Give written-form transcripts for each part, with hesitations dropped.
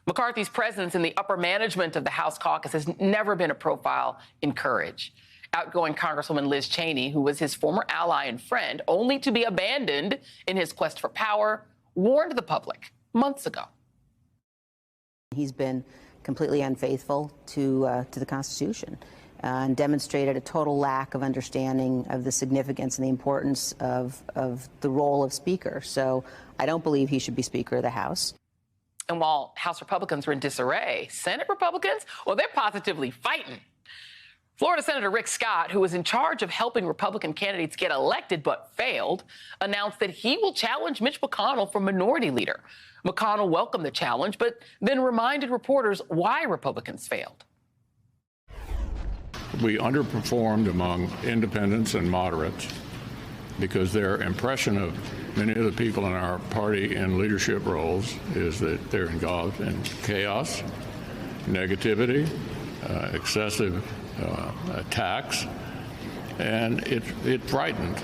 McCarthy's presence in the upper management of the House caucus has never been a profile in courage. Outgoing Congresswoman Liz Cheney, who was his former ally and friend, only to be abandoned in his quest for power, warned the public months ago. He's been completely unfaithful to the Constitution and demonstrated a total lack of understanding of the significance and the importance of the role of Speaker. So I don't believe he should be Speaker of the House. And while House Republicans are in disarray, Senate Republicans, well, they're positively fighting. Florida Senator Rick Scott, who was in charge of helping Republican candidates get elected but failed, announced that he will challenge Mitch McConnell for minority leader. McConnell welcomed the challenge, but then reminded reporters why Republicans failed. We underperformed among independents and moderates because their impression of many of the people in our party in leadership roles is that they're involved in chaos, negativity, excessive attacks, and it frightened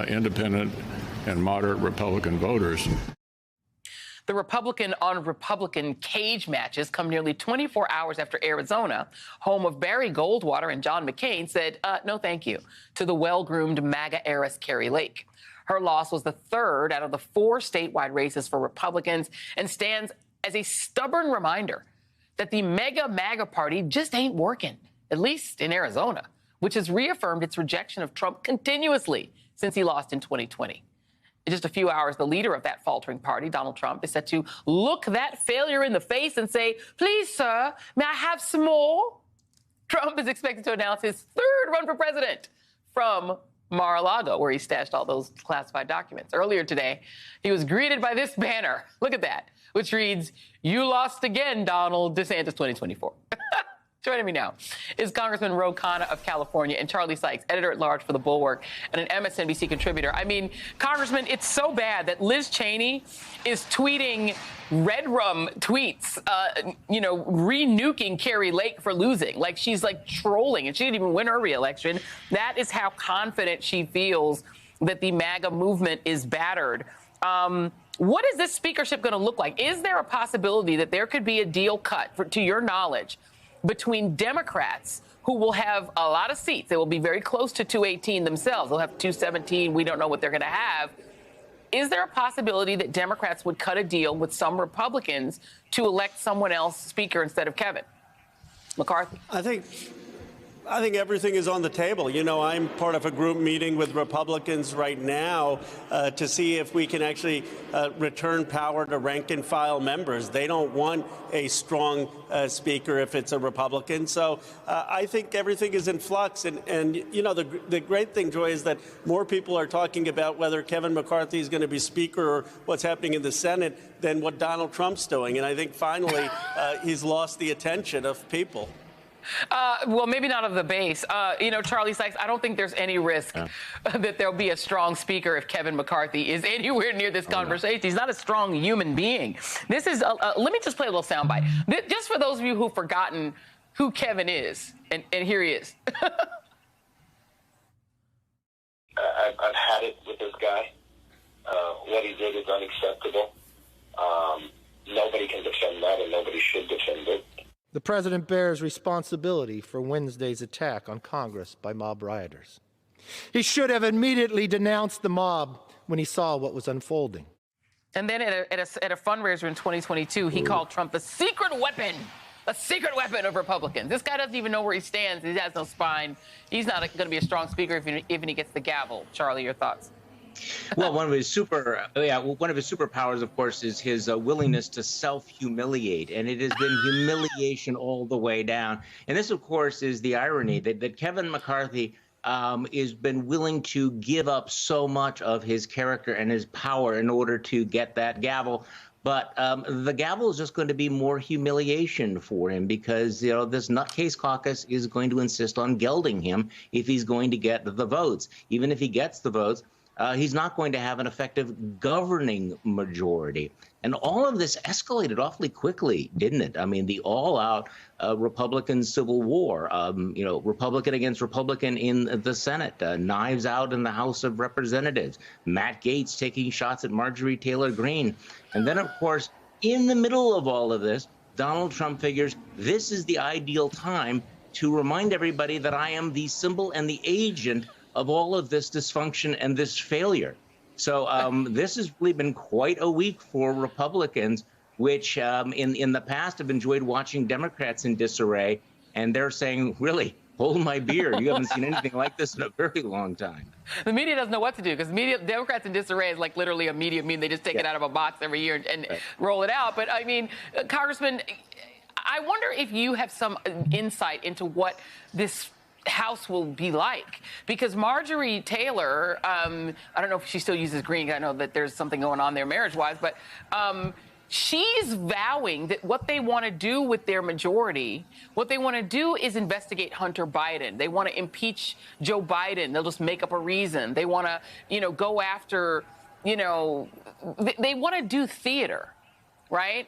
independent and moderate Republican voters. The Republican on Republican cage matches come nearly 24 hours after Arizona, home of Barry Goldwater and John McCain, said no thank you to the well-groomed MAGA heiress Kari Lake. Her loss was the third out of the 4 statewide races for Republicans and stands as a stubborn reminder that the mega MAGA party just ain't working, at least in Arizona, which has reaffirmed its rejection of Trump continuously since he lost in 2020. In just a few hours, the leader of that faltering party, Donald Trump, is set to look that failure in the face and say, "Please, sir, may I have some more?" Trump is expected to announce his third run for president from Mar-a-Lago, where he stashed all those classified documents. Earlier today, he was greeted by this banner. Look at that, which reads, "You lost again, Donald DeSantis 2024. Joining me now is Congressman Khanna of California and Charlie Sykes, editor-at-large for The Bulwark and an MSNBC contributor. I mean, Congressman, it's so bad that Liz Cheney is tweeting red rum tweets, re-nuking Kari Lake for losing. Like, she's like trolling, and she didn't even win her re-election. That is how confident she feels that the MAGA movement is battered. What is this speakership going to look like? Is there a possibility that there could be a deal cut, to your knowledge, between Democrats who will have a lot of seats? They will be very close to 218 themselves. They'll have 217. We don't know what they're going to have. Is there a possibility that Democrats would cut a deal with some Republicans to elect someone else Speaker instead of Kevin McCarthy? I think everything is on the table. You know, I'm part of a group meeting with Republicans right now to see if we can actually return power to rank and file members. They don't want a strong speaker if it's a Republican. So I think everything is in flux. And you know, the great thing, Joy, is that more people are talking about whether Kevin McCarthy is going to be speaker or what's happening in the Senate than what Donald Trump's doing. And I think finally he's lost the attention of people. Well, maybe not of the base. Charlie Sykes, I don't think there's any risk that there'll be a strong speaker if Kevin McCarthy is anywhere near this conversation. He's not a strong human being. This is, let me just play a little soundbite. Just for those of you who've forgotten who Kevin is, and here he is. I've had it with this guy. What he did is unacceptable. Nobody can defend that, and nobody should defend it. The president bears responsibility for Wednesday's attack on Congress by mob rioters. He should have immediately denounced the mob when he saw what was unfolding. And then at a fundraiser in 2022, he called Trump a secret weapon of Republicans. This guy doesn't even know where he stands. He has no spine. He's not going to be a strong speaker even he gets the gavel. Charlie, your thoughts? Well, one of his superpowers, of course, is his willingness to self-humiliate, and it has been humiliation all the way down. And this, of course, is the irony that Kevin McCarthy has been willing to give up so much of his character and his power in order to get that gavel. But the gavel is just going to be more humiliation for him because, this nutcase caucus is going to insist on gelding him if he's going to get the votes. Even if he gets the votes, he's not going to have an effective governing majority. And all of this escalated awfully quickly, didn't it? I mean, the all-out Republican civil war, Republican against Republican in the Senate, knives out in the House of Representatives, Matt Gaetz taking shots at Marjorie Taylor Greene. And then, of course, in the middle of all of this, Donald Trump figures this is the ideal time to remind everybody that I am the symbol and the agent of all of this dysfunction and this failure. So this has really been quite a week for Republicans, which in the past have enjoyed watching Democrats in disarray. And they're saying, really, hold my beer. You haven't seen anything like this in a very long time. The media doesn't know what to do because Democrats in disarray is like literally a media meme. They just take it out of a box every year and roll it out. But I mean, Congressman, I wonder if you have some insight into what this House will be like, because Marjorie Taylor, I don't know if she still uses green. I know that there's something going on there marriage-wise, but she's vowing that what they want to do with their majority, what they want to do is investigate Hunter Biden. They want to impeach Joe Biden. They'll just make up a reason. They want to, go after, they want to do theater. Right?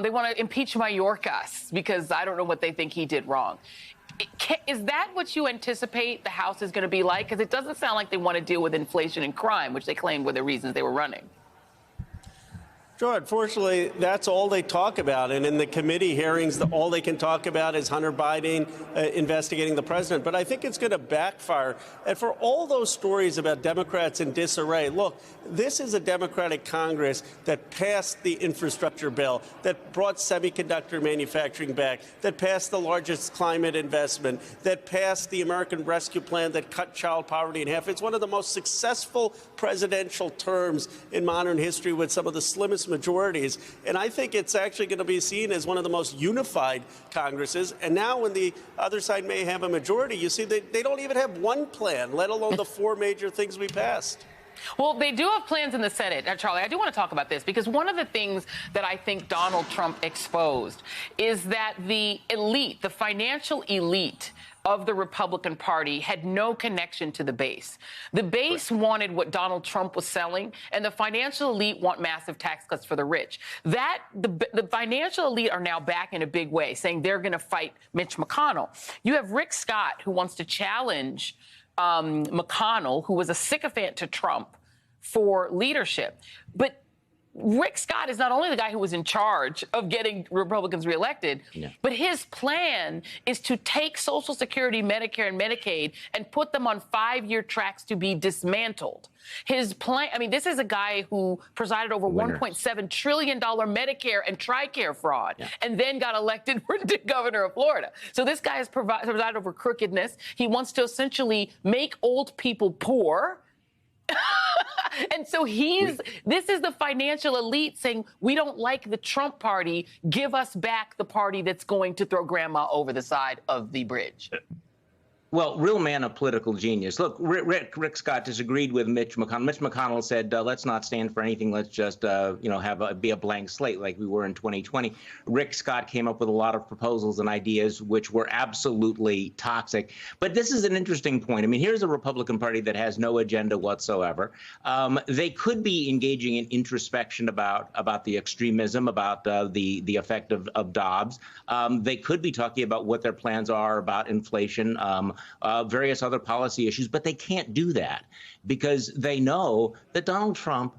They want to impeach Mayorkas because I don't know what they think he did wrong. Is that what you anticipate the House is going to be like? Because it doesn't sound like they want to deal with inflation and crime, which they claimed were the reasons they were running. Sure. Unfortunately, that's all they talk about. And in the committee hearings, all they can talk about is Hunter Biden investigating the president. But I think it's going to backfire. And for all those stories about Democrats in disarray, look, this is a Democratic Congress that passed the infrastructure bill, that brought semiconductor manufacturing back, that passed the largest climate investment, that passed the American Rescue Plan that cut child poverty in half. It's one of the most successful presidential terms in modern history with some of the slimmest majorities. And I think it's actually going to be seen as one of the most unified Congresses. And now when the other side may have a majority, you see they don't even have one plan, let alone the four major things we passed. Well, they do have plans in the Senate. Charlie, I do want to talk about this because one of the things that I think Donald Trump exposed is that the elite, the financial elite of the Republican Party had no connection to the base. The base wanted what Donald Trump was selling, and the financial elite want massive tax cuts for the rich. The financial elite are now back in a big way, saying they're going to fight Mitch McConnell. You have Rick Scott, who wants to challenge McConnell, who was a sycophant to Trump, for leadership. But Rick Scott is not only the guy who was in charge of getting Republicans reelected, but his plan is to take Social Security, Medicare, and Medicaid and put them on 5-year tracks to be dismantled. His plan, I mean, this is a guy who presided over $1.7 trillion Medicare and TRICARE fraud and then got elected for governor of Florida. So this guy has presided over crookedness. He wants to essentially make old people poor. And so this is the financial elite saying, we don't like the Trump party. Give us back the party that's going to throw grandma over the side of the bridge. Well, real man of political genius. Look, Rick Scott disagreed with Mitch McConnell. Mitch McConnell said, let's not stand for anything. Let's just, be a blank slate like we were in 2020. Rick Scott came up with a lot of proposals and ideas which were absolutely toxic. But this is an interesting point. I mean, here's a Republican Party that has no agenda whatsoever. They could be engaging in introspection about the extremism, about the effect of Dobbs. They could be talking about what their plans are about inflation, various other policy issues, but they can't do that because they know that Donald Trump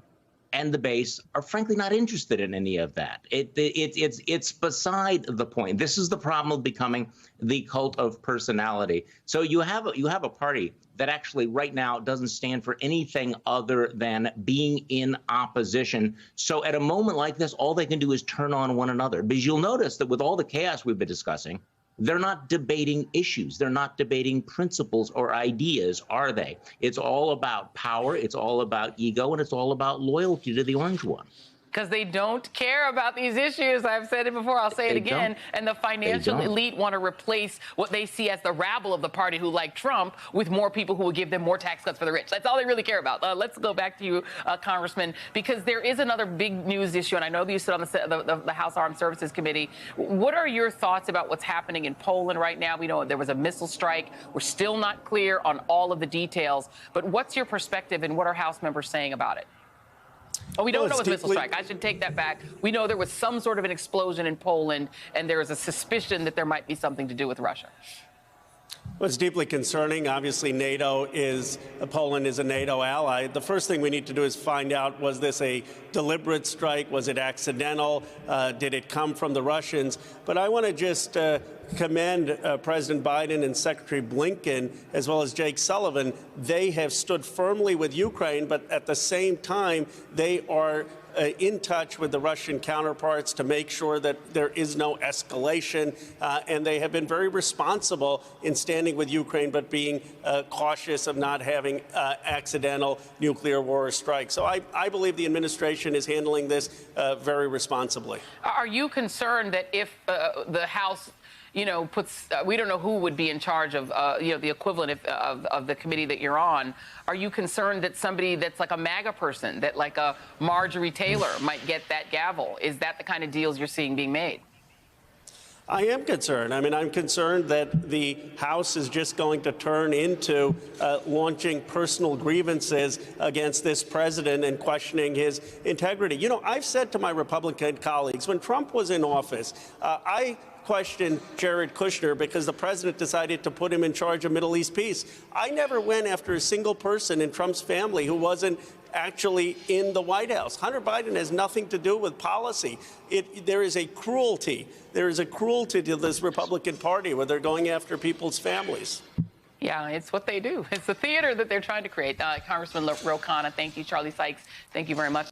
and the base are frankly not interested in any of that. It's beside the point. This is the problem of becoming the cult of personality. So you have a party that actually right now doesn't stand for anything other than being in opposition. So at a moment like this, all they can do is turn on one another. Because you'll notice that with all the chaos we've been discussing, they're not debating issues. They're not debating principles or ideas, are they? It's all about power. It's all about ego. And it's all about loyalty to the orange one. Because they don't care about these issues. I've said it before. I'll say it again. And the financial elite want to replace what they see as the rabble of the party who like Trump with more people who will give them more tax cuts for the rich. That's all they really care about. Let's go back to you, Congressman, because there is another big news issue. And I know that you sit on the House Armed Services Committee. What are your thoughts about what's happening in Poland right now? We know there was a missile strike. We're still not clear on all of the details. But what's your perspective and what are House members saying about it? Oh, we don't know it was a missile strike. I should take that back. We know there was some sort of an explosion in Poland, and there is a suspicion that there might be something to do with Russia. Well, it's deeply concerning. Obviously, Poland is a NATO ally. The first thing we need to do is find out, was this a deliberate strike? Was it accidental? Did it come from the Russians? But I want to just commend President Biden and Secretary Blinken, as well as Jake Sullivan. They have stood firmly with Ukraine, but at the same time, they are in touch with the Russian counterparts to make sure that there is no escalation. And they have been very responsible in standing with Ukraine, but being cautious of not having accidental nuclear war strikes. So I believe the administration is handling this very responsibly. Are you concerned that if the House puts, we don't know who would be in charge of, the equivalent of the committee that you're on. Are you concerned that somebody that's like a MAGA person, that like a Marjorie Taylor might get that gavel? Is that the kind of deals you're seeing being made? I am concerned. I mean, I'm concerned that the House is just going to turn into launching personal grievances against this president and questioning his integrity. I've said to my Republican colleagues, when Trump was in office, I questioned Jared Kushner because the president decided to put him in charge of Middle East peace. I never went after a single person in Trump's family who wasn't actually in the White House. Hunter Biden has nothing to do with policy. There is a cruelty. There is a cruelty to this Republican Party where they're going after people's families. Yeah, it's what they do. It's the theater that they're trying to create. Congressman Khanna, thank you. Charlie Sykes, thank you very much.